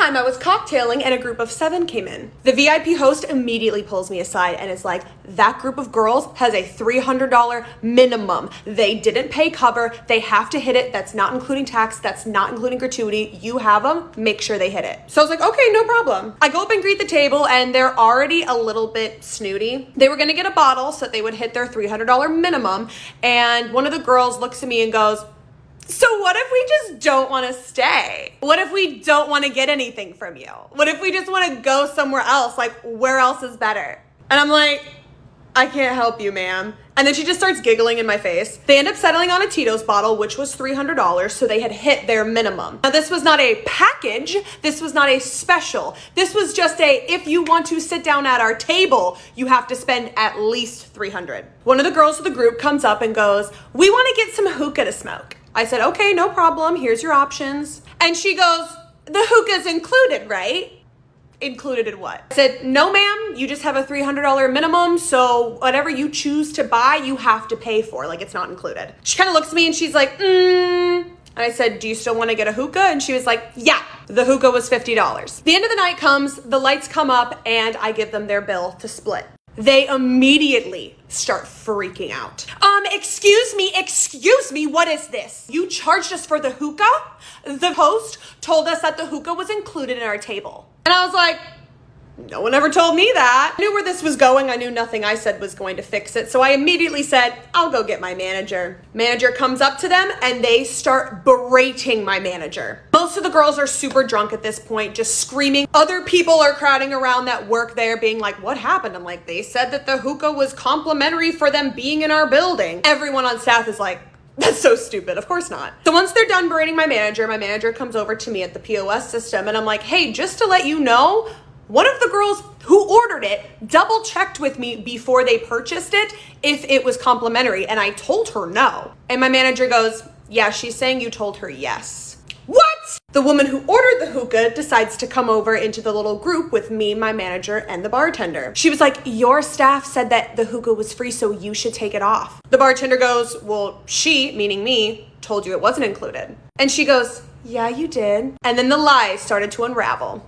time I was cocktailing and a group of 7 came in. The VIP host immediately pulls me aside and is like, that group of girls has a $300 minimum. They didn't pay cover. They have to hit it. That's not including tax. That's not including gratuity. You have them. Make sure they hit it. So I was like, okay, no problem. I go up and greet the table and they're already a little bit snooty. They were going to get a bottle so that they would hit their $300 minimum. And one of the girls looks at me and goes, so what if we just don't want to stay? What if we don't want to get anything from you? What if we just want to go somewhere else? Like, where else is better? And I'm like, I can't help you, ma'am. And then she just starts giggling in my face. They end up settling on a Tito's bottle, which was $300, so they had hit their minimum. Now, this was not a package. This was not a special. This was just a, if you want to sit down at our table, you have to spend at least $300. One of the girls of the group comes up and goes, we want to get some hookah to smoke. I said, okay, no problem. Here's your options. And she goes, the hookah's included, right? Included in what? I said, no, ma'am, you just have a $300 minimum. So whatever you choose to buy, you have to pay for. Like, it's not included. She kind of looks at me and she's like, And I said, do you still want to get a hookah? And she was like, yeah. The hookah was $50. The end of the night comes, the lights come up, and I give them their bill to split. They immediately start freaking out. Excuse me, what is this? You charged us for the hookah? The host told us that the hookah was included in our table. And I was like, no one ever told me that. I knew where this was going. I knew nothing I said was going to fix it. So I immediately said, I'll go get my manager. Manager comes up to them and they start berating my manager. Most of the girls are super drunk at this point, just screaming. Other people are crowding around that work there being like, what happened? I'm like, they said that the hookah was complimentary for them being in our building. Everyone on staff is like, that's so stupid. Of course not. So once they're done berating my manager comes over to me at the POS system and I'm like, hey, just to let you know, one of the girls who ordered it double checked with me before they purchased it if it was complimentary. And I told her no. And my manager goes, yeah, she's saying you told her yes. What? The woman who ordered the hookah decides to come over into the little group with me, my manager, and the bartender. She was like, your staff said that the hookah was free, so you should take it off. The bartender goes, well, she, meaning me, told you it wasn't included. And she goes, yeah, you did. And then the lies started to unravel.